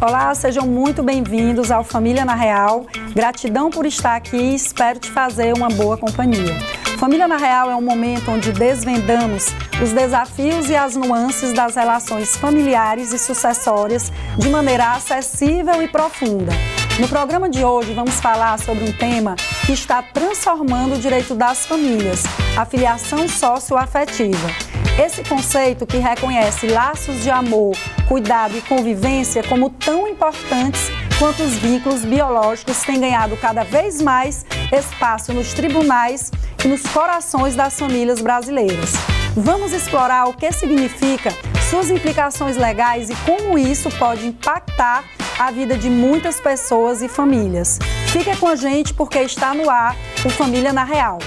Olá, sejam muito bem-vindos ao Família na Real. Gratidão por estar aqui e espero te fazer uma boa companhia. Família na Real é um momento onde desvendamos os desafios e as nuances das relações familiares e sucessórias de maneira acessível e profunda. No programa de hoje vamos falar sobre um tema que está transformando o direito das famílias, a filiação socioafetiva. Esse conceito que reconhece laços de amor, cuidado e convivência como tão importantes quanto os vínculos biológicos tem ganhado cada vez mais espaço nos tribunais e nos corações das famílias brasileiras. Vamos explorar o que significa, suas implicações legais e como isso pode impactar a vida de muitas pessoas e famílias. Fique com a gente porque está no ar o Família na Real.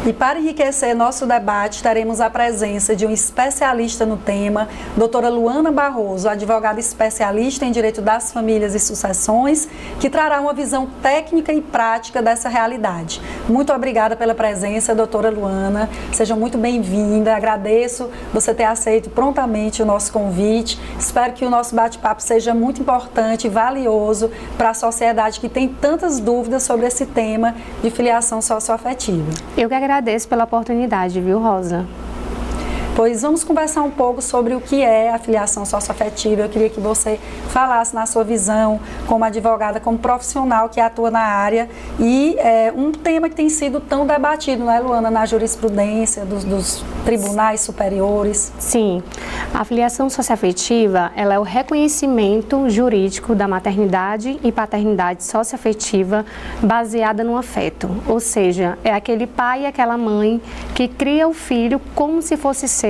E para enriquecer nosso debate, teremos a presença de um especialista no tema, doutora Luana Barroso, advogada especialista em Direito das Famílias e Sucessões, que trará uma visão técnica e prática dessa realidade. Muito obrigada pela presença, doutora Luana. Seja muito bem-vinda. Agradeço você ter aceito prontamente o nosso convite. Espero que o nosso bate-papo seja muito importante e valioso para a sociedade que tem tantas dúvidas sobre esse tema de filiação socioafetiva. Eu que agradeço pela oportunidade, viu, Rosa? Pois vamos conversar um pouco sobre o que é a filiação socioafetiva. Eu queria que você falasse na sua visão como advogada, como profissional que atua na área e um tema que tem sido tão debatido, não é, Luana, na jurisprudência dos tribunais superiores. Sim, a filiação socioafetiva, ela é o reconhecimento jurídico da maternidade e paternidade socioafetiva baseada no afeto, ou seja, é aquele pai e aquela mãe que cria o filho como se fosse seu,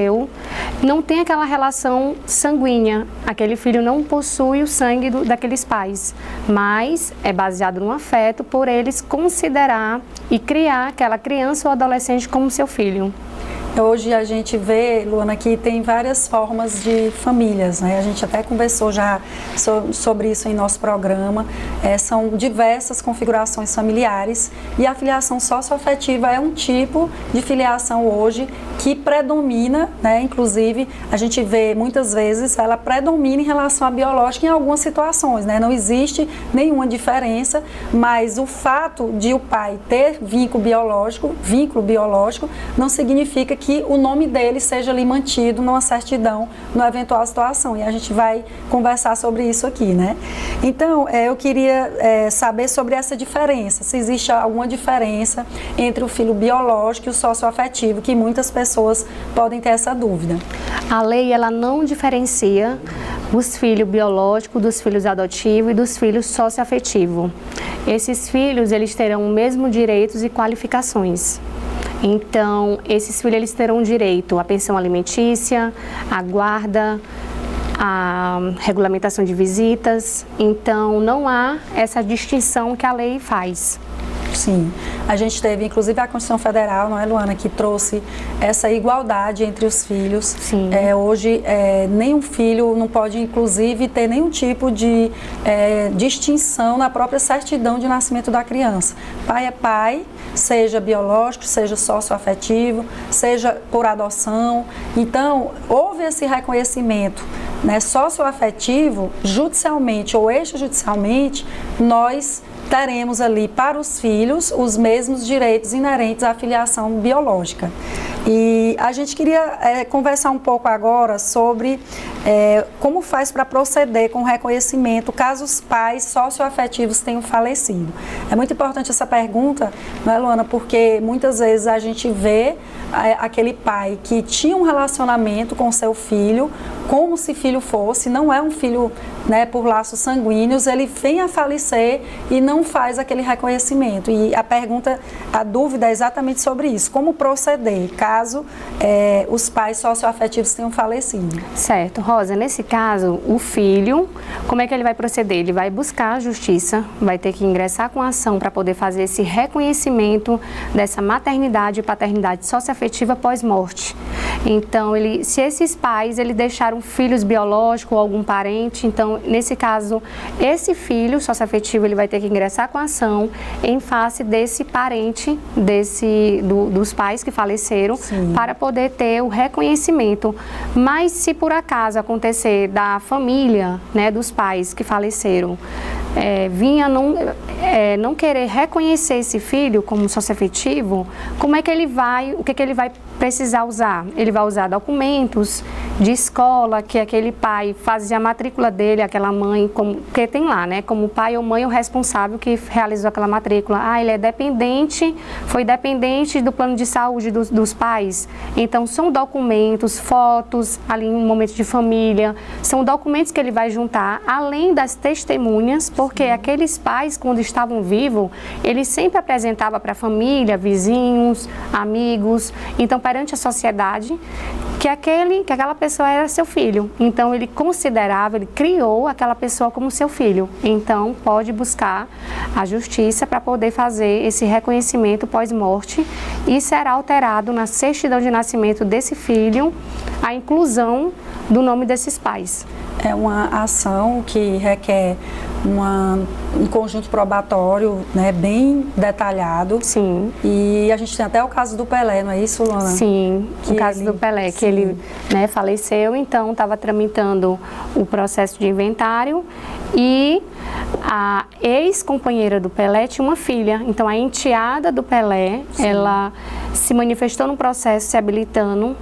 não tem aquela relação sanguínea, aquele filho não possui o sangue daqueles pais, mas é baseado no afeto por eles considerar e criar aquela criança ou adolescente como seu filho. Hoje a gente vê, Luana, que tem várias formas de famílias, né? A gente até conversou já sobre isso em nosso programa. São diversas configurações familiares e a filiação socioafetiva é um tipo de filiação hoje que predomina, né? Inclusive, a gente vê muitas vezes ela predomina em relação à biológica em algumas situações, né? Não existe nenhuma diferença, mas o fato de o pai ter vínculo biológico, não significa que o nome dele seja ali mantido numa certidão, numa eventual situação. E a gente vai conversar sobre isso aqui, né? Então, eu queria saber sobre essa diferença, se existe alguma diferença entre o filho biológico e o socioafetivo, que muitas pessoas podem ter essa dúvida. A lei, ela não diferencia os filhos biológicos dos filhos adotivos e dos filhos socioafetivos. Esses filhos, eles terão os mesmos direitos e qualificações. Então, esses filhos eles terão direito à pensão alimentícia, à guarda, à regulamentação de visitas. Então, não há essa distinção que a lei faz. Sim, a gente teve inclusive a Constituição Federal, não é, Luana, que trouxe essa igualdade entre os filhos. Sim. Hoje, nenhum filho não pode, inclusive, ter nenhum tipo de distinção na própria certidão de nascimento da criança. Pai é pai, seja biológico, seja socioafetivo, seja por adoção. Então, houve esse reconhecimento, né, socioafetivo, judicialmente ou extrajudicialmente, nós teremos ali para os filhos os mesmos direitos inerentes à filiação biológica. E a gente queria conversar um pouco agora sobre como faz para proceder com o reconhecimento caso os pais socioafetivos tenham falecido. É muito importante essa pergunta, não é, Luana? Porque muitas vezes a gente vê aquele pai que tinha um relacionamento com seu filho, como se filho fosse, não é um filho, né, por laços sanguíneos, ele vem a falecer e não faz aquele reconhecimento. E a dúvida é exatamente sobre isso, como proceder caso os pais socioafetivos tenham falecido. Certo, Rosa, nesse caso, o filho, como é que ele vai proceder? Ele vai buscar a justiça, vai ter que ingressar com a ação para poder fazer esse reconhecimento dessa maternidade e paternidade socioafetiva socioafetiva pós-morte. Então, se esses pais deixaram filhos biológicos ou algum parente, então, nesse caso, esse filho socioafetivo ele vai ter que ingressar com a ação em face desse parente, dos pais que faleceram, sim, para poder ter o reconhecimento. Mas se por acaso acontecer da família, né, dos pais que faleceram, não querer reconhecer esse filho como socioafetivo, como é que o que ele vai precisar usar? Ele vai usar documentos de escola, que aquele pai fazia a matrícula dele, aquela mãe, porque tem lá, né, como pai ou mãe o responsável que realizou aquela matrícula. Ele é dependente, foi dependente do plano de saúde dos pais. Então, são documentos, fotos, ali em um momento de família, são documentos que ele vai juntar, além das testemunhas, porque aqueles pais, quando estavam vivos, ele sempre apresentava para a família, vizinhos, amigos, então, perante a sociedade, que aquela pessoa era seu filho. Então, ele criou aquela pessoa como seu filho. Então, pode buscar a justiça para poder fazer esse reconhecimento pós-morte e será alterado na certidão de nascimento desse filho a inclusão do nome desses pais. É uma ação que requer um conjunto probatório, né, bem detalhado. Sim. E a gente tem até o caso do Pelé, não é isso, Luana? Sim, o caso do Pelé, que ele, né, faleceu, então estava tramitando o processo de inventário e a ex-companheira do Pelé tinha uma filha. Então, a enteada do Pelé, sim, ela se manifestou no processo se habilitando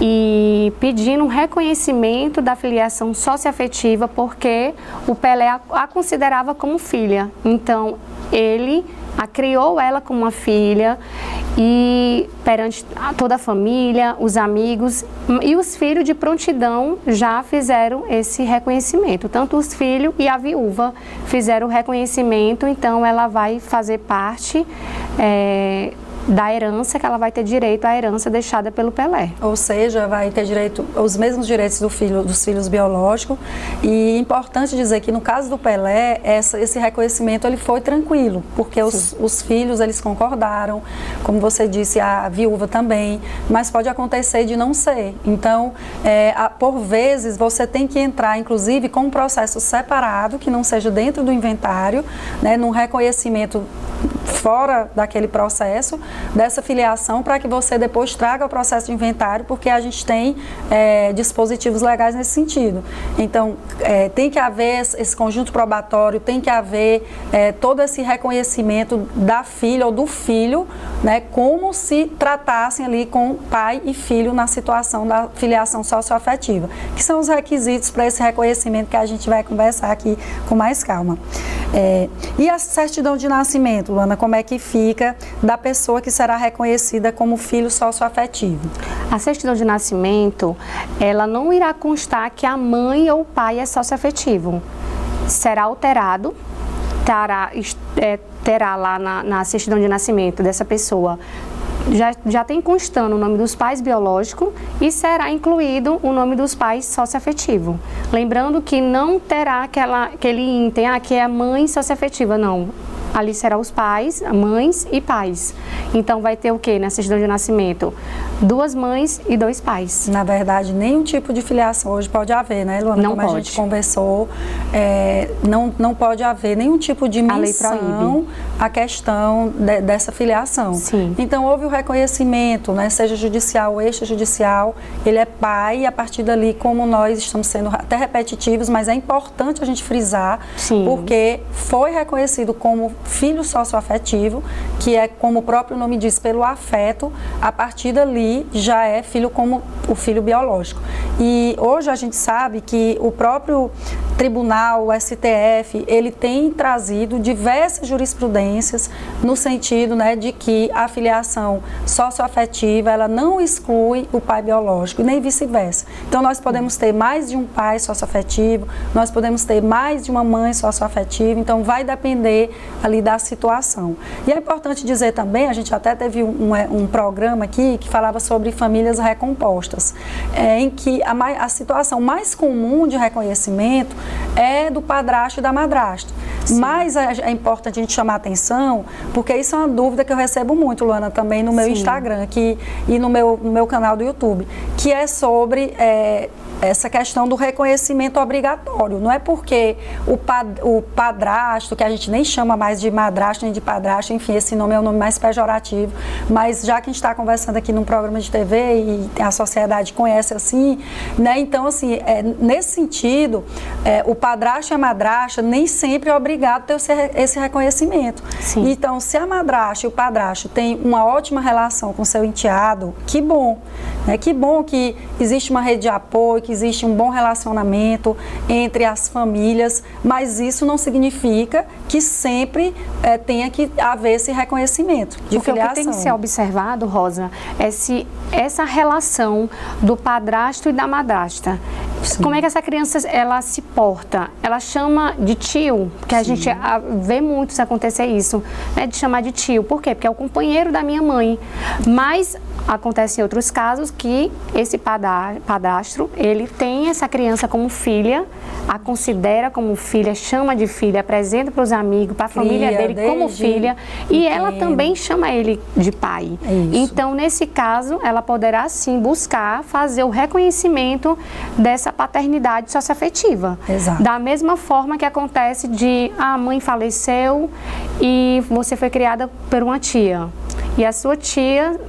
e pedindo um reconhecimento da filiação socioafetiva, porque o Pelé a considerava como filha. Então, ele criou ela como uma filha e perante toda a família, os amigos e os filhos de prontidão já fizeram esse reconhecimento. Tanto os filhos e a viúva fizeram o reconhecimento, então ela vai fazer parte da herança, que ela vai ter direito à herança deixada pelo Pelé. Ou seja, vai ter direito, os mesmos direitos dos filhos biológicos. E é importante dizer que no caso do Pelé, esse reconhecimento ele foi tranquilo, porque os filhos eles concordaram, como você disse, a viúva também, mas pode acontecer de não ser. Então, por vezes, você tem que entrar, inclusive, com um processo separado, que não seja dentro do inventário, né, num reconhecimento fora daquele processo, dessa filiação, para que você depois traga o processo de inventário, porque a gente tem dispositivos legais nesse sentido. Então, tem que haver esse conjunto probatório, tem que haver todo esse reconhecimento da filha ou do filho, né, como se tratassem ali com pai e filho na situação da filiação socioafetiva, que são os requisitos para esse reconhecimento que a gente vai conversar aqui com mais calma. E a certidão de nascimento, Luana, como é que fica da pessoa que será reconhecida como filho socioafetivo? A certidão de nascimento, ela não irá constar que a mãe ou o pai é socioafetivo. Será alterado, terá lá na certidão de nascimento dessa pessoa, já tem constando o nome dos pais biológicos e será incluído o nome dos pais socioafetivos. Lembrando que não terá aquele item, que é a mãe socioafetiva, não. Ali será os pais, mães e pais. Então, vai ter o quê na certidão de nascimento? 2 mães e 2 pais. Na verdade, nenhum tipo de filiação hoje pode haver, né, Luana? Não Como pode. A gente conversou, não pode haver nenhum tipo de menção à questão dessa filiação. Sim. Então, houve o reconhecimento, né, seja judicial ou extrajudicial, ele é pai, e a partir dali, como nós estamos sendo até repetitivos, mas é importante a gente frisar, sim, porque foi reconhecido como filho socioafetivo, que é, como o próprio nome diz, pelo afeto, a partir dali já é filho como o filho biológico. E hoje a gente sabe que o próprio tribunal, o STF, ele tem trazido diversas jurisprudências no sentido, né, de que a filiação socioafetiva, ela não exclui o pai biológico, nem vice-versa. Então, nós podemos ter mais de um pai socioafetivo, nós podemos ter mais de uma mãe socioafetiva, então vai depender ali da situação. E é importante dizer também, a gente até teve um programa aqui que falava sobre famílias recompostas, em que a situação mais comum de reconhecimento é do padrasto e da madrasta. Mas é importante a gente chamar a atenção, porque isso é uma dúvida que eu recebo muito, Luana, também no meu Instagram e no meu canal do YouTube, que é sobre essa questão do reconhecimento obrigatório. Não é porque o padrasto, que a gente nem chama mais de madrasto nem de padrasto, enfim, esse nome é um nome mais pejorativo, mas já que a gente está conversando aqui num programa de TV e a sociedade conhece assim, né? Então, assim, nesse sentido, o padrasto e a madrasta nem sempre é obrigado a ter esse reconhecimento. Sim. Então, se a madrasta e o padrasto têm uma ótima relação com seu enteado, que bom, né? Que bom que existe uma rede de apoio, que existe um bom relacionamento entre as famílias, mas isso não significa que sempre tenha que haver esse reconhecimento de filiação. O que tem que ser observado, Rosa, é se essa relação do padrasto e da madrasta, como é que essa criança ela se porta? Ela chama de tio, porque a gente vê muito se acontecer isso, né, de chamar de tio. Por quê? Porque é o companheiro da minha mãe. Mas acontece em outros casos que esse padrasto, ele tem essa criança como filha, a considera como filha, chama de filha, apresenta para os amigos, para a família dele como filha, e ela também chama ele de pai. Então, nesse caso, ela poderá sim buscar fazer o reconhecimento dessa paternidade socioafetiva. Exato. Da mesma forma que acontece de a mãe faleceu e você foi criada por uma tia. E a sua tia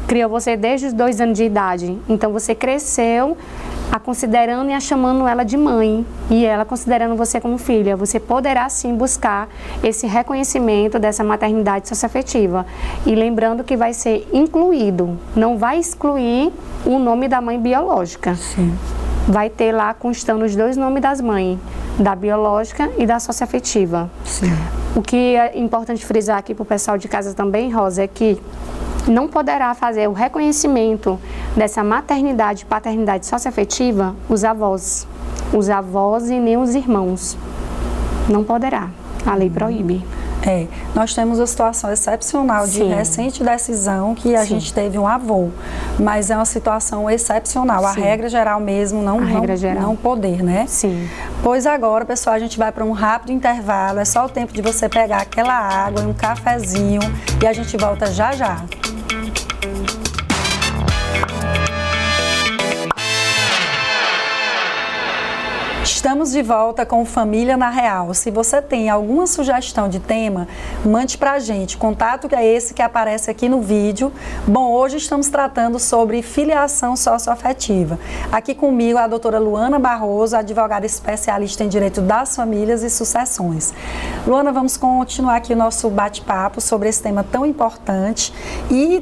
criou você desde os 2 anos de idade. Então você cresceu a considerando e a chamando ela de mãe, e ela considerando você como filha. Você poderá sim buscar esse reconhecimento dessa maternidade socioafetiva. E lembrando que vai ser incluído, não vai excluir o nome da mãe biológica. Sim. Vai ter lá constando os 2 nomes das mães, da biológica e da socioafetiva. Sim. O que é importante frisar aqui para o pessoal de casa também, Rosa, é que não poderá fazer o reconhecimento dessa maternidade e paternidade socioafetiva os avós e nem os irmãos. Não poderá. A lei proíbe. Nós temos uma situação excepcional de recente decisão que a gente teve um avô, mas é uma situação excepcional. A regra geral mesmo não poder, né? Sim. Pois agora, pessoal, a gente vai para um rápido intervalo. É só o tempo de você pegar aquela água e um cafezinho e a gente volta já já. Estamos de volta com Família na Real. Se você tem alguma sugestão de tema, mande pra gente. O contato é esse que aparece aqui no vídeo. Bom, hoje estamos tratando sobre filiação socioafetiva. Aqui comigo a doutora Luana Barroso, advogada especialista em direito das famílias e sucessões. Luana, vamos continuar aqui o nosso bate-papo sobre esse tema tão importante e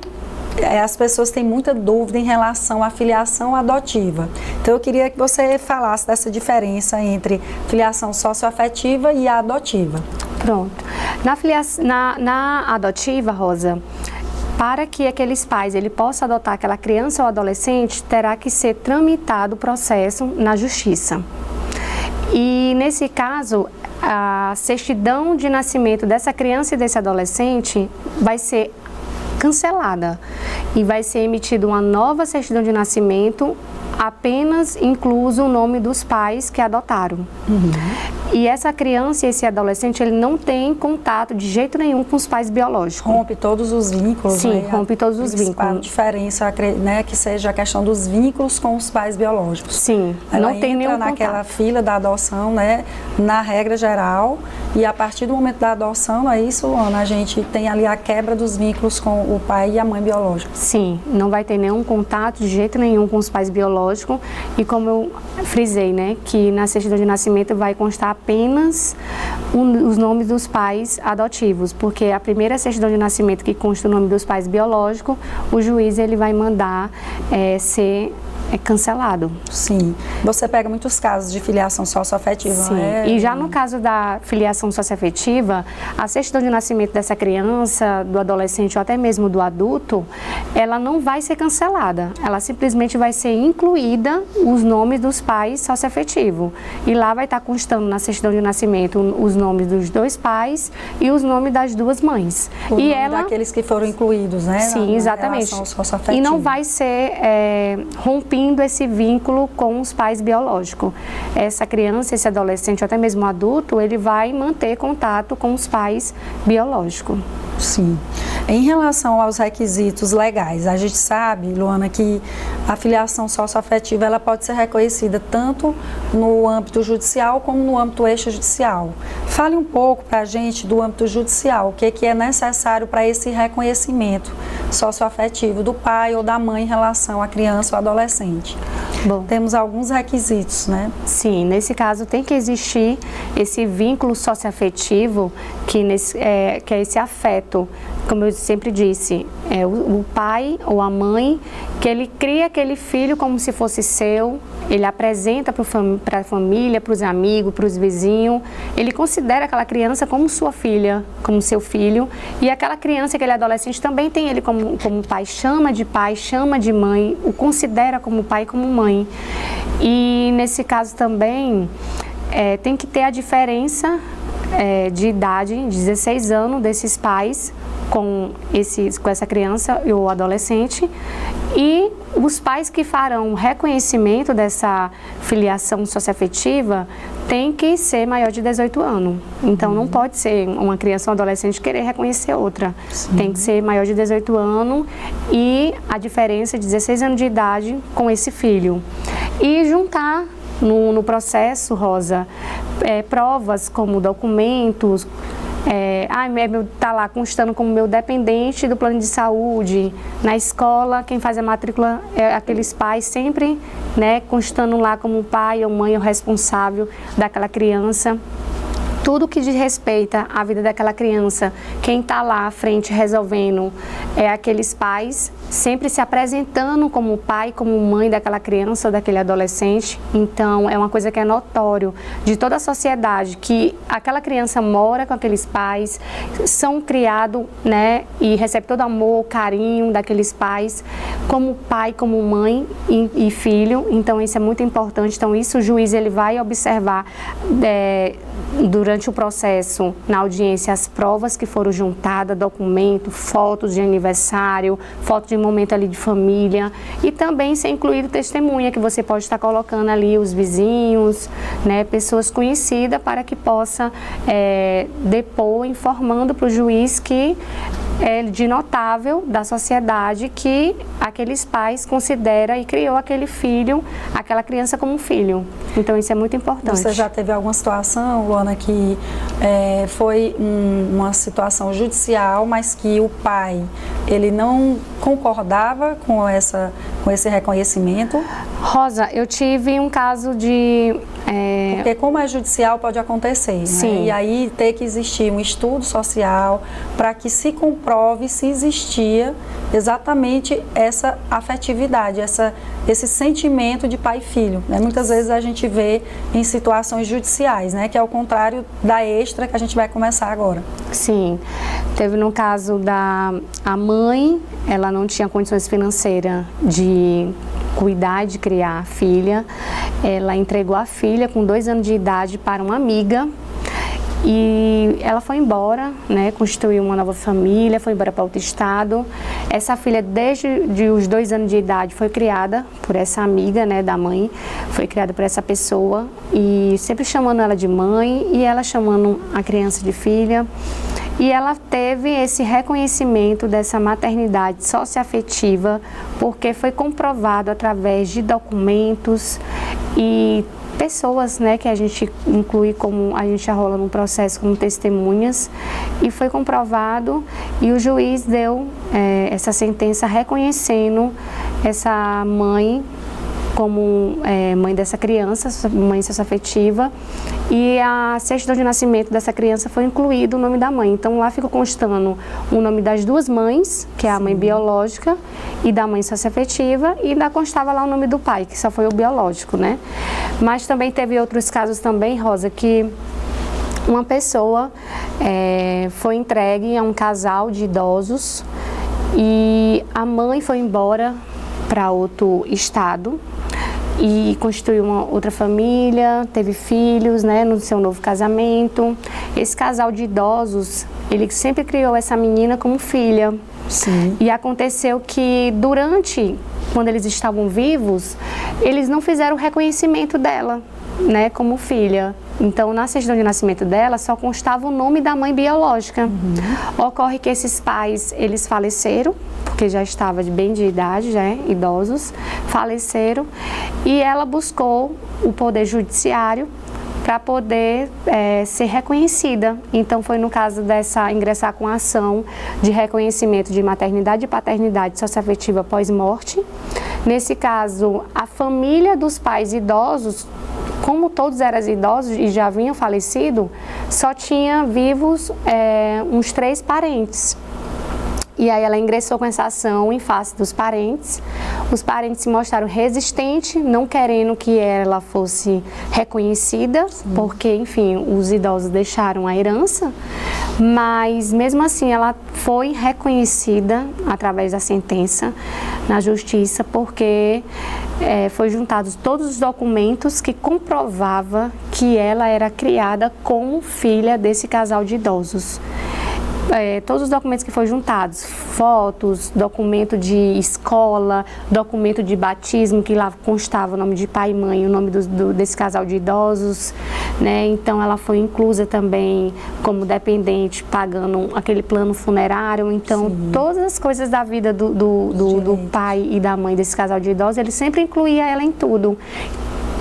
as pessoas têm muita dúvida em relação à filiação adotiva. Então, eu queria que você falasse dessa diferença entre filiação socioafetiva e a adotiva. Pronto. Na adotiva, Rosa, para que aqueles pais possam adotar aquela criança ou adolescente, terá que ser tramitado o processo na justiça. E, nesse caso, a certidão de nascimento dessa criança e desse adolescente vai ser cancelada e vai ser emitida uma nova certidão de nascimento, apenas incluso o nome dos pais que adotaram. E essa criança e esse adolescente, ele não tem contato de jeito nenhum com os pais biológicos. Rompe todos os vínculos. Sim, né? Rompe todos os vínculos. A diferença, né, que seja a questão dos vínculos com os pais biológicos. Sim, ela não tem nenhum naquela contato. fila da adoção, né, na regra geral, e a partir do momento da adoção, é isso, Ana, a gente tem ali a quebra dos vínculos com o pai e a mãe biológicos. Sim, não vai ter nenhum contato de jeito nenhum com os pais biológicos, e como eu frisei, né, que na certidão de nascimento vai constar apenas os nomes dos pais adotivos, porque a primeira certidão de nascimento que consta o nome dos pais biológicos, o juiz ele vai mandar ser cancelado. Sim. Você pega muitos casos de filiação socioafetiva, Sim. né? E já no caso da filiação socioafetiva, a certidão de nascimento dessa criança, do adolescente ou até mesmo do adulto, ela não vai ser cancelada. Ela simplesmente vai ser incluída os nomes dos pais socioafetivos. E lá vai estar constando na certidão de nascimento os nomes dos 2 pais e os nomes das 2 mães. O nome daqueles que foram incluídos, né? Sim, exatamente. E não vai ser rompido excluindo esse vínculo com os pais biológicos. Essa criança, esse adolescente, ou até mesmo adulto, ele vai manter contato com os pais biológicos. Sim. Em relação aos requisitos legais, a gente sabe, Luana, que a filiação socioafetiva ela pode ser reconhecida tanto no âmbito judicial como no âmbito extrajudicial. Fale um pouco para a gente do âmbito judicial, o que é necessário para esse reconhecimento socioafetivo do pai ou da mãe em relação à criança ou adolescente. Bom, temos alguns requisitos, né? Sim, nesse caso tem que existir esse vínculo socioafetivo que é esse afeto, como eu sempre disse, é o pai ou a mãe que ele cria aquele filho como se fosse seu, ele apresenta para a família, para os amigos, para os vizinhos, ele considera aquela criança como sua filha, como seu filho, e aquela criança, aquele adolescente também tem ele como pai, chama de mãe, o considera como pai e como mãe. E nesse caso também tem que ter a diferença de idade, 16 anos desses pais com essa criança ou adolescente, e os pais que farão o reconhecimento dessa filiação socioafetiva tem que ser maior de 18 anos. Então não pode ser uma criança ou um adolescente querer reconhecer outra. Sim. Tem que ser maior de 18 anos e a diferença de 16 anos de idade com esse filho. E juntar no processo, Rosa, provas como documentos, tá lá constando como meu dependente do plano de saúde. Na escola, quem faz a matrícula é aqueles pais, sempre, né, constando lá como pai ou mãe ou responsável daquela criança. Tudo que diz respeito à vida daquela criança, quem está lá à frente resolvendo é aqueles pais, sempre se apresentando como pai, como mãe daquela criança ou daquele adolescente. Então, é uma coisa que é notório de toda a sociedade, que aquela criança mora com aqueles pais, são criados, né, e recebe todo amor, carinho daqueles pais, como pai, como mãe e filho. Então, isso é muito importante. Então, isso o juiz ele vai observar durante o processo, na audiência, as provas que foram juntadas, documento, fotos de aniversário, fotos de momento ali de família, e também ser incluído testemunha, que você pode estar colocando ali os vizinhos, né, pessoas conhecidas, para que possa depor, informando para o juiz que é de notável da sociedade que aqueles pais consideram e criou aquele filho, aquela criança como filho. Então isso é muito importante. Você já teve alguma situação, Luana, que foi uma situação judicial, mas que o pai, ele não concordava com esse reconhecimento? Rosa, eu tive um caso de... Porque como é judicial pode acontecer, sim, né? E aí ter que existir um estudo social para que se comprove se existia exatamente essa afetividade, esse sentimento de pai e filho, né? Muitas vezes a gente vê em situações judiciais, né? Que é o contrário da extra que a gente vai começar agora. Sim, teve no caso a mãe, ela não tinha condições financeiras de cuidar, de criar a filha. Ela entregou a filha com 2 anos de idade para uma amiga e ela foi embora, né, constituiu uma nova família, foi embora para outro estado. Essa filha, desde os 2 anos de idade, foi criada por essa amiga, né, da mãe, foi criada por essa pessoa e sempre chamando ela de mãe e ela chamando a criança de filha. E ela teve esse reconhecimento dessa maternidade socioafetiva porque foi comprovado através de documentos e pessoas, né, que a gente inclui, como a gente arrola no processo como testemunhas, e foi comprovado e o juiz deu essa sentença reconhecendo essa mãe como mãe dessa criança, mãe socioafetiva, e a certidão de nascimento dessa criança foi incluído o nome da mãe. Então lá ficou constando o nome das 2 mães, que é a mãe biológica e da mãe socioafetiva, e ainda constava lá o nome do pai, que só foi o biológico, né? Mas também teve outros casos também, Rosa, que uma pessoa foi entregue a um casal de idosos e a mãe foi embora para outro estado e constituiu uma outra família, teve filhos, né, no seu novo casamento. Esse casal de idosos, ele sempre criou essa menina como filha. Sim. E aconteceu que durante quando eles estavam vivos, eles não fizeram o reconhecimento dela, né, como filha. Então, na certidão de nascimento dela, só constava o nome da mãe biológica. Ocorre que esses pais, eles faleceram, porque já estava bem de idade, já idosos, faleceram, e ela buscou o poder judiciário para poder ser reconhecida. Então, foi no caso dessa, ingressar com a ação de reconhecimento de maternidade e paternidade socioafetiva pós-morte. Nesse caso, a família dos pais idosos, como todos eram idosos e já haviam falecido, só tinha vivos uns 3 parentes. E aí ela ingressou com essa ação em face dos parentes. Os parentes se mostraram resistentes, não querendo que ela fosse reconhecida, porque, enfim, os idosos deixaram a herança. Mas, mesmo assim, ela foi reconhecida através da sentença na justiça, porque foi juntados todos os documentos que comprovavam que ela era criada como filha desse casal de idosos. Todos os documentos que foram juntados, fotos, documento de escola, documento de batismo, que lá constava o nome de pai e mãe, o nome desse casal de idosos, né? Então ela foi inclusa também como dependente, pagando aquele plano funerário. Então, todas as coisas da vida do pai e da mãe desse casal de idosos, ele sempre incluía ela em tudo.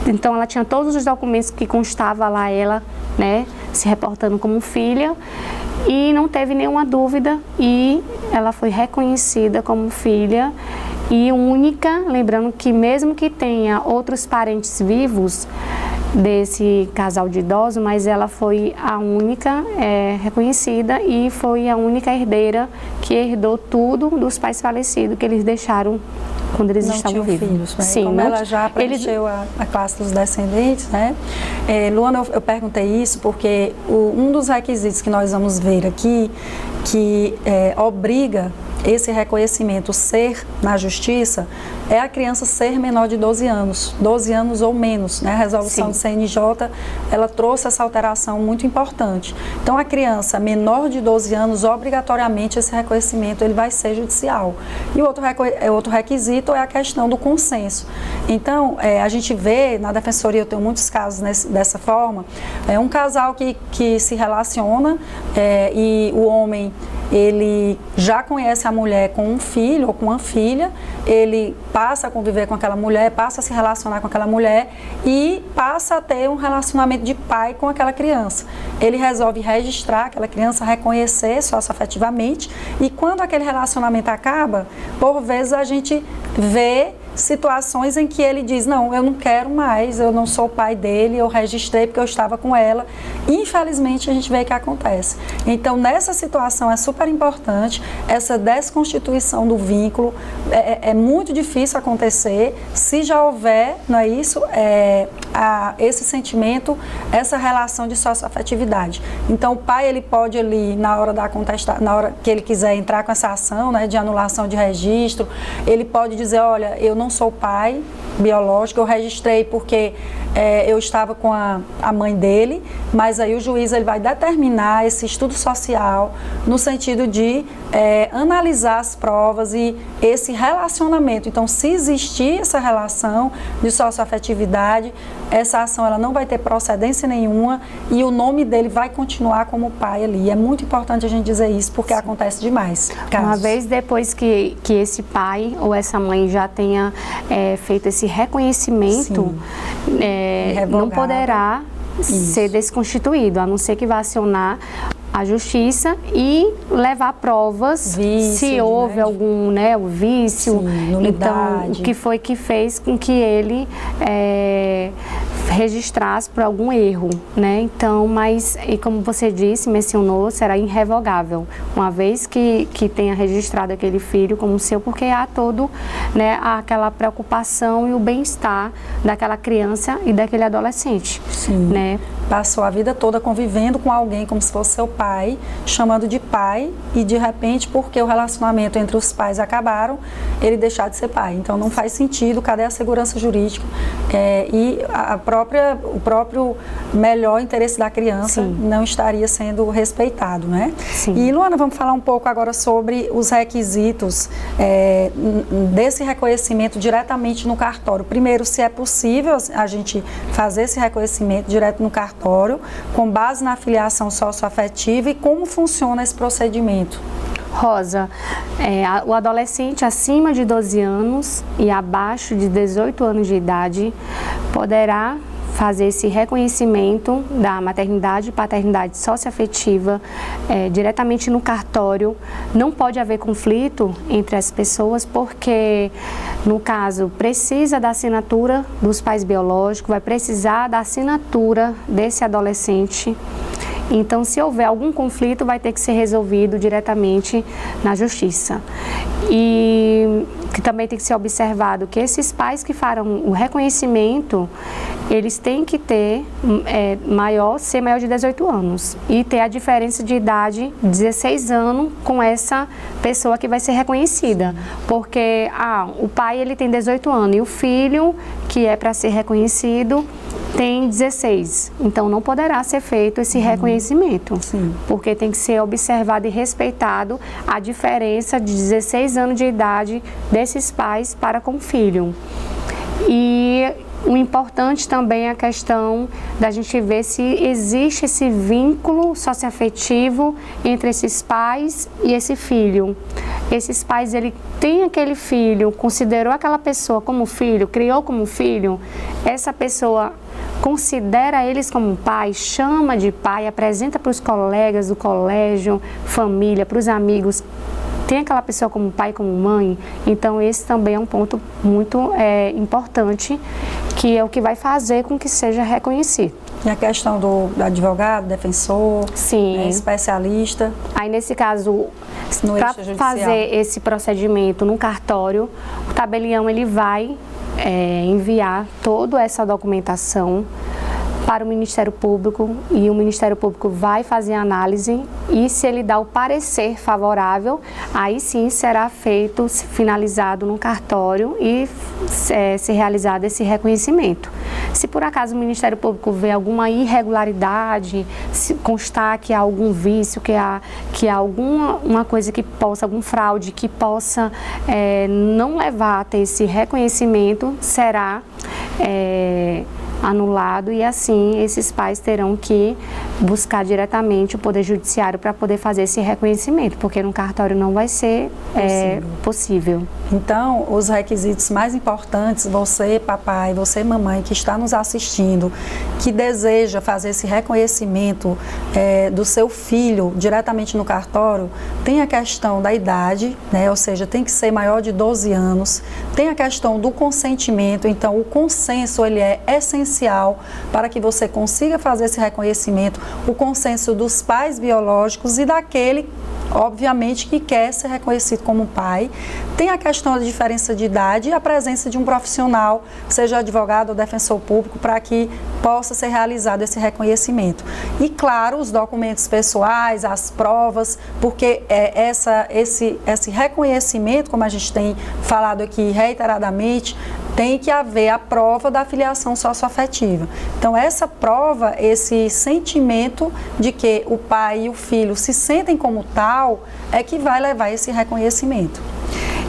Então ela tinha todos os documentos que constava lá ela, né, se reportando como filha, e não teve nenhuma dúvida, e ela foi reconhecida como filha e única, lembrando que mesmo que tenha outros parentes vivos desse casal de idosos, mas ela foi a única reconhecida e foi a única herdeira que herdou tudo dos pais falecidos que eles deixaram quando eles estavam vivos. Filhos, né? Sim, como ela já preencheu a classe dos descendentes, né? Luana, eu perguntei isso porque um dos requisitos que nós vamos ver aqui, que obriga esse reconhecimento ser na justiça, é a criança ser menor de 12 anos ou menos, né? A resolução do CNJ, ela trouxe essa alteração muito importante. Então, a criança menor de 12 anos, obrigatoriamente, esse reconhecimento ele vai ser judicial. E o outro requisito é a questão do consenso. Então, a gente vê, na Defensoria, eu tenho muitos casos dessa forma, um casal que se relaciona e o homem, ele já conhece a mulher com um filho ou com uma filha, ele passa a conviver com aquela mulher, passa a se relacionar com aquela mulher e passa a ter um relacionamento de pai com aquela criança. Ele resolve registrar aquela criança, reconhecer socioafetivamente, e quando aquele relacionamento acaba, por vezes a gente vê situações em que ele diz, não, eu não quero mais, eu não sou o pai dele, eu registrei porque eu estava com ela. Infelizmente, a gente vê que acontece. Então, nessa situação é super importante essa desconstituição do vínculo, é muito difícil acontecer, se já houver, não é isso, esse sentimento, essa relação de socioafetividade. Então, o pai, ele pode ali, na hora que ele quiser entrar com essa ação, né, de anulação de registro, ele pode dizer, olha, eu não sou pai biológico, eu registrei porque eu estava com a mãe dele, mas aí o juiz ele vai determinar esse estudo social no sentido de analisar as provas e esse relacionamento. Então, se existir essa relação de socioafetividade, essa ação ela não vai ter procedência nenhuma e o nome dele vai continuar como pai ali. E é muito importante a gente dizer isso porque acontece demais. Casos. Uma vez depois que esse pai ou essa mãe já tenha feito esse reconhecimento, não poderá ser desconstituído, a não ser que vá acionar a justiça e levar provas se houve algum, né, o vício, então o que foi que fez com que ele registrasse por algum erro, né? Então, mas e como você disse, mencionou, será irrevogável, uma vez que tenha registrado aquele filho como seu, porque há todo, né, aquela preocupação e o bem-estar daquela criança e daquele adolescente, né? Passou a vida toda convivendo com alguém como se fosse seu pai, chamando de pai, e de repente, porque o relacionamento entre os pais acabaram, ele deixar de ser pai. Então não faz sentido, cadê a segurança jurídica? E a prova o próprio melhor interesse da criança Sim. não estaria sendo respeitado, né? Sim. E, Luana, vamos falar um pouco agora sobre os requisitos desse reconhecimento diretamente no cartório. Primeiro, se é possível a gente fazer esse reconhecimento direto no cartório, com base na filiação socioafetiva, e como funciona esse procedimento. Rosa, o adolescente acima de 12 anos e abaixo de 18 anos de idade poderá fazer esse reconhecimento da maternidade e paternidade socioafetiva diretamente no cartório. Não pode haver conflito entre as pessoas, porque, no caso, precisa da assinatura dos pais biológicos, vai precisar da assinatura desse adolescente. Então, se houver algum conflito, vai ter que ser resolvido diretamente na justiça. E que também tem que ser observado que esses pais que farão o reconhecimento, eles têm que ter ser maior de 18 anos e ter a diferença de idade, 16 anos, com essa pessoa que vai ser reconhecida. Porque o pai ele tem 18 anos e o filho, que é para ser reconhecido, tem 16, então não poderá ser feito esse reconhecimento, porque tem que ser observado e respeitado a diferença de 16 anos de idade desses pais para com o filho. E o importante também é a questão da gente ver se existe esse vínculo socioafetivo entre esses pais e esse filho. Esses pais, ele tem aquele filho, considerou aquela pessoa como filho, criou como filho, essa pessoa considera eles como pai, chama de pai, apresenta para os colegas do colégio, família, para os amigos, tem aquela pessoa como pai, como mãe. Então esse também é um ponto muito importante, que é o que vai fazer com que seja reconhecido. E a questão do advogado, defensor, especialista? Aí nesse caso, para fazer esse procedimento no cartório, o tabelião ele vai enviar toda essa documentação para o Ministério Público, e o Ministério Público vai fazer a análise, e se ele dá o parecer favorável, aí sim será finalizado no cartório e ser realizado esse reconhecimento. Se por acaso o Ministério Público vê alguma irregularidade, se constar que há algum vício, que há alguma coisa que possa, algum fraude que possa não levar a ter esse reconhecimento, será anulado, e assim esses pais terão que buscar diretamente o Poder Judiciário para poder fazer esse reconhecimento, porque no cartório não vai ser possível. Então, os requisitos mais importantes, você papai, você mamãe que está nos assistindo, que deseja fazer esse reconhecimento do seu filho diretamente no cartório, tem a questão da idade, né? Ou seja, tem que ser maior de 12 anos, tem a questão do consentimento. Então o consenso ele é essencial para que você consiga fazer esse reconhecimento, o consenso dos pais biológicos e daquele, obviamente, que quer ser reconhecido como pai. Tem a questão da diferença de idade e a presença de um profissional, seja advogado ou defensor público, para que possa ser realizado esse reconhecimento. E, claro, os documentos pessoais, as provas, porque esse reconhecimento, como a gente tem falado aqui reiteradamente, tem que haver a prova da filiação socioafetiva. Então, essa prova, esse sentimento de que o pai e o filho se sentem como tal, é que vai levar esse reconhecimento.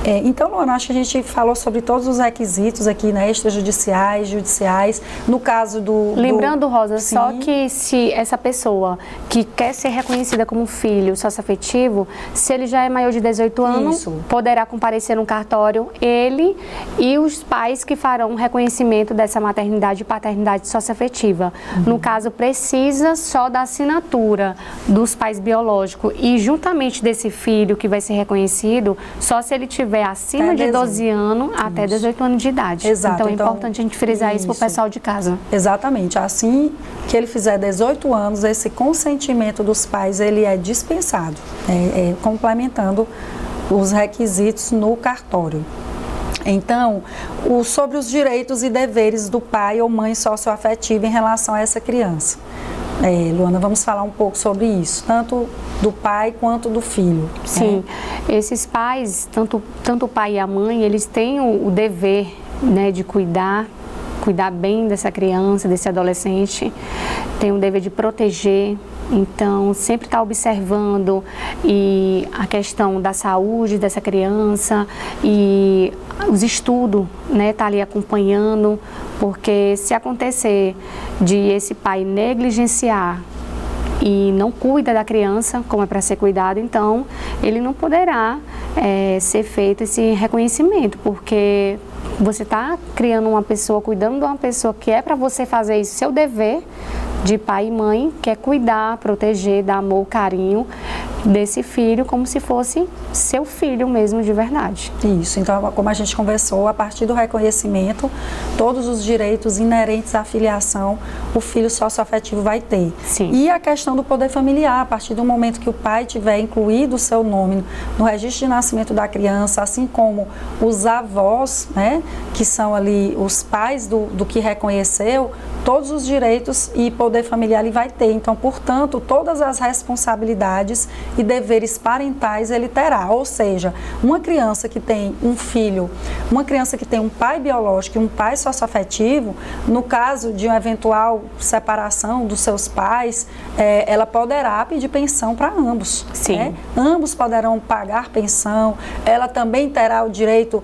Então, Luana, acho que a gente falou sobre todos os requisitos aqui, né, extrajudiciais, judiciais, no caso do... Lembrando, Rosa, só que se essa pessoa que quer ser reconhecida como filho socioafetivo, se ele já é maior de 18 anos, poderá comparecer no cartório, ele e os pais que farão o reconhecimento dessa maternidade e paternidade socioafetiva. No caso, precisa só da assinatura dos pais biológicos e juntamente desse filho que vai ser reconhecido, só se ele tiver acima de 12 anos até 18 anos de idade. Exato. Então é importante a gente frisar isso para o pessoal de casa. Exatamente. Assim que ele fizer 18 anos, esse consentimento dos pais ele é dispensado, complementando os requisitos no cartório. Então, sobre os direitos e deveres do pai ou mãe socioafetiva em relação a essa criança. Luana, vamos falar um pouco sobre isso, tanto do pai quanto do filho. Sim, esses pais, tanto o pai e a mãe, eles têm o dever, né, de cuidar cuidar bem dessa criança, desse adolescente, tem o dever de proteger. Então, sempre estar observando e a questão da saúde dessa criança e os estudos, né, tá ali acompanhando, porque se acontecer de esse pai negligenciar e não cuida da criança como é para ser cuidado, então ele não poderá ser feito esse reconhecimento, porque você está criando uma pessoa, cuidando de uma pessoa que é para você fazer isso, seu dever de pai e mãe, que é cuidar, proteger, dar amor, carinho desse filho como se fosse seu filho mesmo de verdade. Isso, então como a gente conversou, a partir do reconhecimento, todos os direitos inerentes à filiação, o filho socioafetivo vai ter. Sim. E a questão do poder familiar, a partir do momento que o pai tiver incluído o seu nome no registro de nascimento da criança, assim como os avós, né, que são ali os pais do que reconheceu, todos os direitos e poder familiar ele vai ter. Então, portanto, todas as responsabilidades e deveres parentais ele terá. Ou seja, uma criança que tem um filho, uma criança que tem um pai biológico e um pai socioafetivo, no caso de uma eventual separação dos seus pais, ela poderá pedir pensão para ambos. Sim. Né? Ambos poderão pagar pensão, ela também terá o direito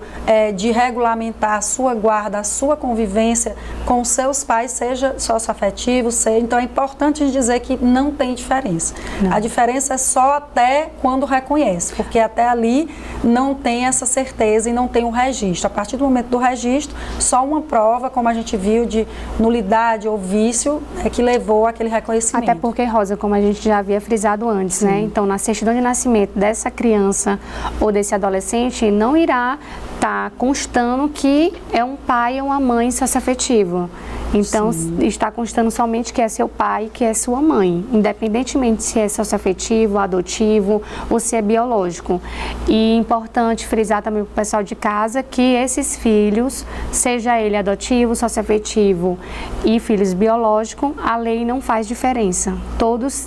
de regulamentar a sua guarda, a sua convivência com seus pais, seja socioafetivo, então é importante dizer que não tem diferença. Não. A diferença é só até quando reconhece, porque até ali não tem essa certeza e não tem um registro. A partir do momento do registro, só uma prova, como a gente viu, de nulidade ou vício é que levou àquele reconhecimento. Até porque, Rosa, como a gente já havia frisado antes, sim, né? Então, na certidão de nascimento dessa criança ou desse adolescente, não irá estar constando que é um pai ou uma mãe socioafetivo. Então, sim, está constando somente que é seu pai, que é sua mãe, independentemente se é socioafetivo, adotivo ou se é biológico. E é importante frisar também para o pessoal de casa que esses filhos, seja ele adotivo, socioafetivo e filhos biológicos, a lei não faz diferença. Todos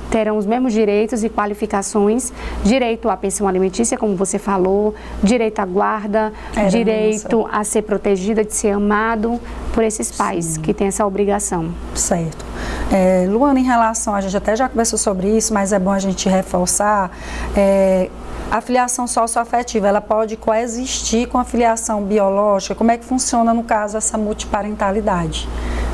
terão os mesmos direitos e qualificações, direito à pensão alimentícia, como você falou, direito à guarda, direito a ser protegida, de ser amado por esses pais, sim, que têm essa obrigação. Certo. Luana, em relação, a gente até já conversou sobre isso, mas é bom a gente reforçar, a filiação socioafetiva, ela pode coexistir com a filiação biológica? Como é que funciona, no caso, essa multiparentalidade?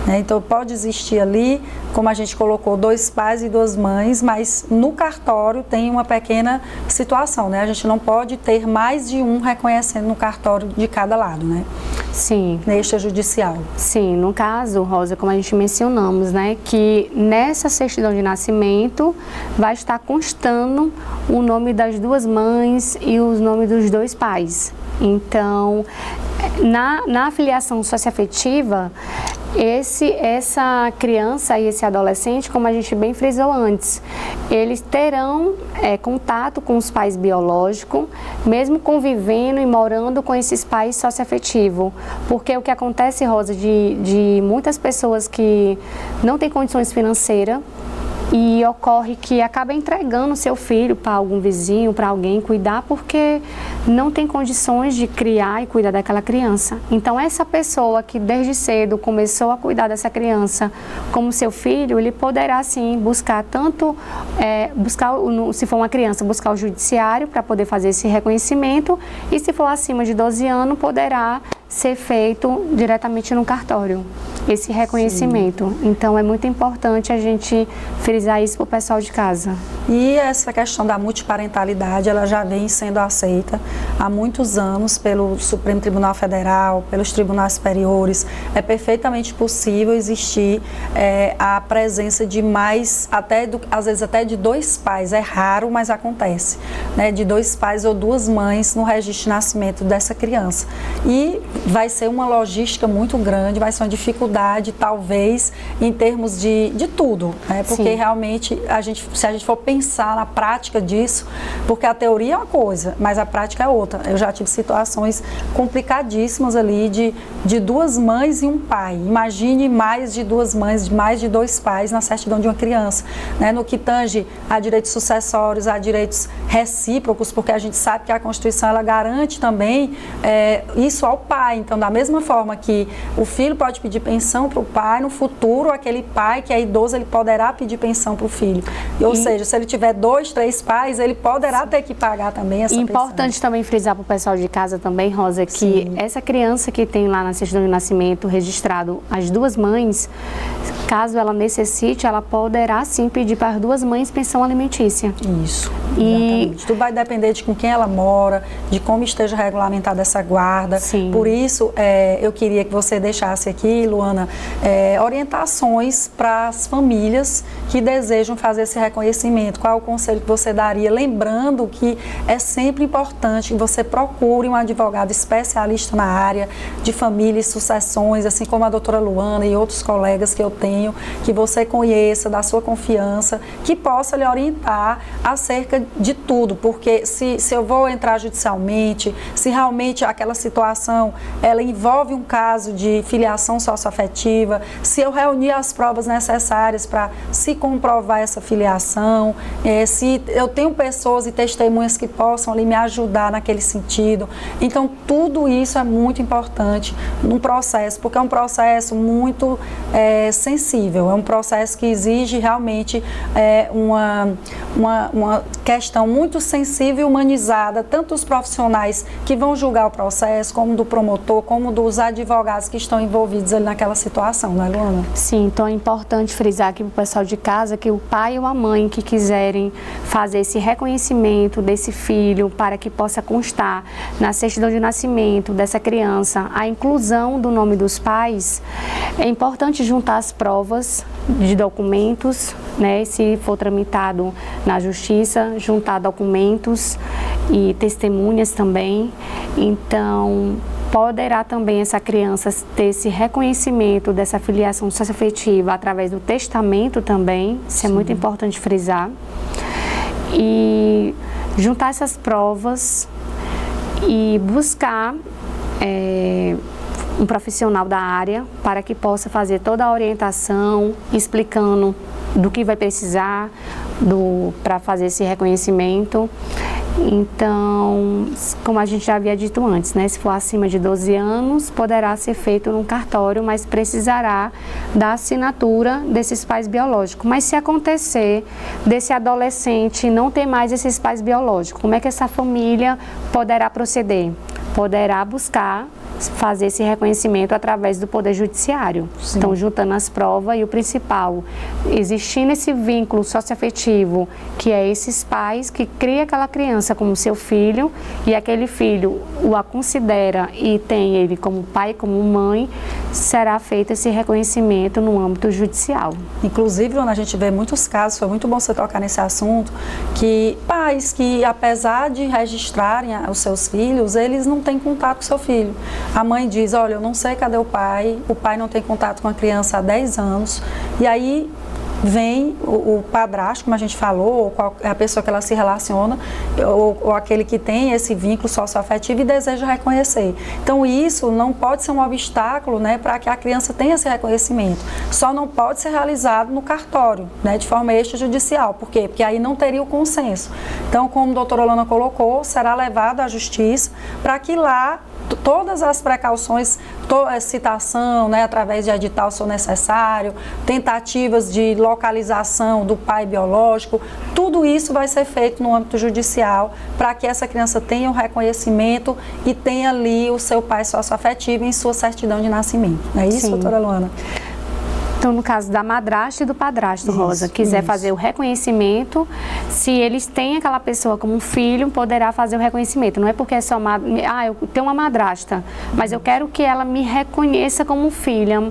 Então, pode existir ali, como a gente colocou, 2 pais e 2 mães, mas no cartório tem uma pequena situação, né? A gente não pode ter mais de um reconhecendo no cartório de cada lado, né? Sim. Neste judicial. Sim, no caso, Rosa, como a gente mencionamos, né, que nessa certidão de nascimento vai estar constando o nome das 2 mães e os nomes dos 2 pais. Então, na filiação socioafetiva, essa criança e esse adolescente, como a gente bem frisou antes, eles terão contato com os pais biológicos, mesmo convivendo e morando com esses pais socioafetivos. Porque o que acontece, Rosa, de muitas pessoas que não têm condições financeiras, e ocorre que acaba entregando seu filho para algum vizinho, para alguém cuidar, porque não tem condições de criar e cuidar daquela criança. Então, essa pessoa que desde cedo começou a cuidar dessa criança como seu filho, ele poderá sim buscar se for uma criança, buscar o judiciário para poder fazer esse reconhecimento, e se for acima de 12 anos, poderá ser feito diretamente no cartório, esse reconhecimento. Sim. Então, é muito importante a gente frisar isso para o pessoal de casa. E essa questão da multiparentalidade, ela já vem sendo aceita há muitos anos pelo Supremo Tribunal Federal, pelos tribunais superiores. É perfeitamente possível existir a presença de mais, às vezes até de 2 pais. É raro, mas acontece, né? De 2 pais ou 2 mães no registro de nascimento dessa criança. E vai ser uma logística muito grande, vai ser uma dificuldade, talvez, em termos de tudo, né? Porque sim, realmente, se a gente for pensar pensar na prática disso, porque a teoria é uma coisa, mas a prática é outra. Eu já tive situações complicadíssimas ali de duas mães e um pai. Imagine mais de duas mães, mais de dois pais na certidão de uma criança, né? No que tange a direitos sucessórios, a direitos recíprocos, porque a gente sabe que a Constituição ela garante também isso ao pai. Então, da mesma forma que o filho pode pedir pensão para o pai, no futuro aquele pai que é idoso ele poderá pedir pensão para o filho. Ou seja, se ele tiver 2, 3 pais, ele poderá ter que pagar também essa pensão. Importante também frisar para o pessoal de casa também, Rosa, que essa criança que tem lá na certidão de nascimento registrado as duas mães, caso ela necessite, ela poderá sim pedir para as duas mães pensão alimentícia. Isso, exatamente. Tudo vai depender de com quem ela mora, de como esteja regulamentada essa guarda. Sim. Por isso, eu queria que você deixasse aqui, Luana, orientações para as famílias que desejam fazer esse reconhecimento. Qual é o conselho que você daria? Lembrando que é sempre importante que você procure um advogado especialista na área de família e sucessões, assim como a doutora Luana e outros colegas que eu tenho, que você conheça, da sua confiança, que possa lhe orientar acerca de tudo, porque se eu vou entrar judicialmente, se realmente aquela situação ela envolve um caso de filiação socioafetiva, se eu reunir as provas necessárias para se comprovar essa filiação, se eu tenho pessoas e testemunhas que possam ali me ajudar naquele sentido. Então, tudo isso é muito importante num processo, porque é um processo muito sensível, é um processo que exige realmente uma questão muito sensível e humanizada, tanto dos profissionais que vão julgar o processo, como do promotor, como dos advogados que estão envolvidos ali naquela situação, não é, Luana? Sim, então é importante frisar aqui para o pessoal de casa que o pai ou a mãe que quiserem fazer esse reconhecimento desse filho para que possa constar na certidão de nascimento dessa criança a inclusão do nome dos pais, é importante juntar as provas de documentos, né, se for tramitado na justiça, juntar documentos e testemunhas também. Então, poderá também essa criança ter esse reconhecimento dessa filiação socioafetiva através do testamento também, isso é muito importante frisar. E juntar essas provas e buscar um profissional da área para que possa fazer toda a orientação, explicando do que vai precisar para fazer esse reconhecimento. Então, como a gente já havia dito antes, né, se for acima de 12 anos, poderá ser feito num cartório, mas precisará da assinatura desses pais biológicos. Mas se acontecer desse adolescente não ter mais esses pais biológicos, como é que essa família poderá proceder? Poderá buscar fazer esse reconhecimento através do Poder Judiciário. Sim. Então, juntando as provas e o principal, existindo esse vínculo socioafetivo, que é esses pais que criam aquela criança como seu filho e aquele filho o considera e tem ele como pai, como mãe, será feito esse reconhecimento no âmbito judicial. Inclusive, a gente vê muitos casos, foi muito bom você tocar nesse assunto, que pais que, apesar de registrarem os seus filhos, eles não têm contato com o seu filho. A mãe diz, olha, eu não sei cadê o pai não tem contato com a criança há 10 anos, e aí vem o padrasto, como a gente falou, ou a pessoa que ela se relaciona, ou aquele que tem esse vínculo socioafetivo e deseja reconhecer. Então, isso não pode ser um obstáculo, né, para que a criança tenha esse reconhecimento. Só não pode ser realizado no cartório, né, de forma extrajudicial. Por quê? Porque aí não teria o consenso. Então, como a doutora Olana colocou, será levado à justiça para que lá todas as precauções, citação, né, através de edital se for necessário, tentativas de localização do pai biológico, tudo isso vai ser feito no âmbito judicial para que essa criança tenha o reconhecimento e tenha ali o seu pai socioafetivo em sua certidão de nascimento. Não é isso, Sim. doutora Luana? Então, no caso da madrasta e do padrasto, Rosa, quiser fazer o reconhecimento, se eles têm aquela pessoa como um filho, poderá fazer o reconhecimento. Não é porque é só eu tenho uma madrasta, mas eu quero que ela me reconheça como filha.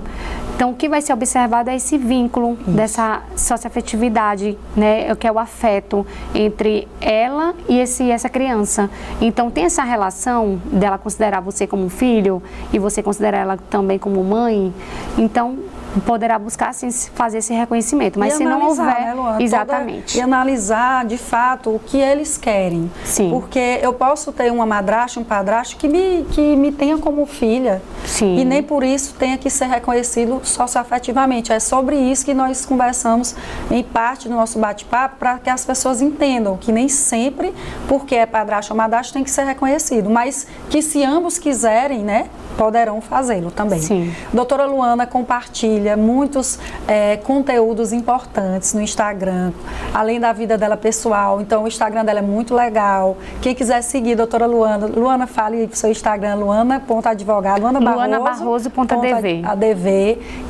Então, o que vai ser observado é esse vínculo dessa socioafetividade, né, que é o afeto entre ela e essa criança. Então, tem essa relação dela considerar você como filho e você considerar ela também como mãe. Então, poderá buscar sim, fazer esse reconhecimento, mas se não houver, né, Luana? exatamente. E analisar de fato o que eles querem. Sim. Porque eu posso ter uma madrasta, um padrasto que me tenha como filha. Sim. E nem por isso tenha que ser reconhecido socioafetivamente. É sobre isso que nós conversamos em parte do nosso bate-papo, para que as pessoas entendam que nem sempre, porque é padrasto ou madrasto, tem que ser reconhecido, mas que se ambos quiserem, né, poderão fazê-lo também. Sim. Doutora Luana compartilha muitos conteúdos importantes no Instagram, além da vida dela pessoal. Então, o Instagram dela é muito legal. Quem quiser seguir, doutora Luana, fale pro seu Instagram, luana.advogado, luanabarroso.adv.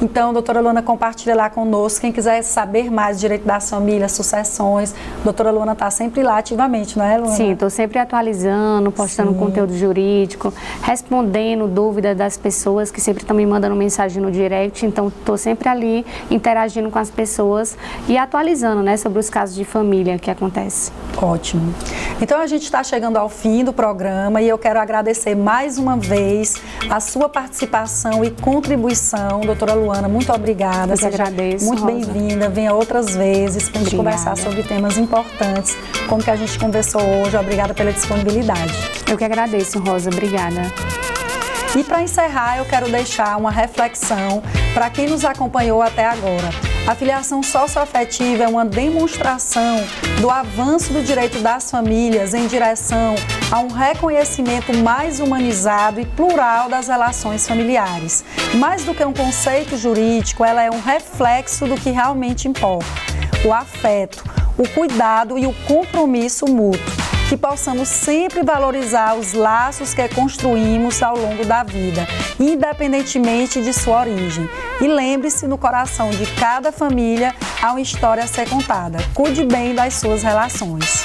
Então, doutora Luana compartilha lá conosco. Quem quiser saber mais do direito das famílias, sucessões, doutora Luana está sempre lá ativamente, não é, Luana? Sim, estou sempre atualizando, postando conteúdo jurídico, respondendo dúvidas das pessoas que sempre estão me mandando mensagem no direct. Então, estou sempre ali interagindo com as pessoas e atualizando, né, sobre os casos de família que acontecem. Ótimo. Então, a gente está chegando ao fim do programa e eu quero agradecer mais uma vez a sua participação e contribuição, doutora Luana. Muito obrigada. Eu que agradeço, muito bem-vinda. Venha outras vezes para a gente conversar sobre temas importantes, como que a gente conversou hoje. Obrigada pela disponibilidade. Eu que agradeço, Rosa. Obrigada. E para encerrar, eu quero deixar uma reflexão para quem nos acompanhou até agora. A filiação socioafetiva é uma demonstração do avanço do direito das famílias em direção a um reconhecimento mais humanizado e plural das relações familiares. Mais do que um conceito jurídico, ela é um reflexo do que realmente importa: o afeto, o cuidado e o compromisso mútuo. Que possamos sempre valorizar os laços que construímos ao longo da vida, independentemente de sua origem. E lembre-se, no coração de cada família há uma história a ser contada. Cuide bem das suas relações.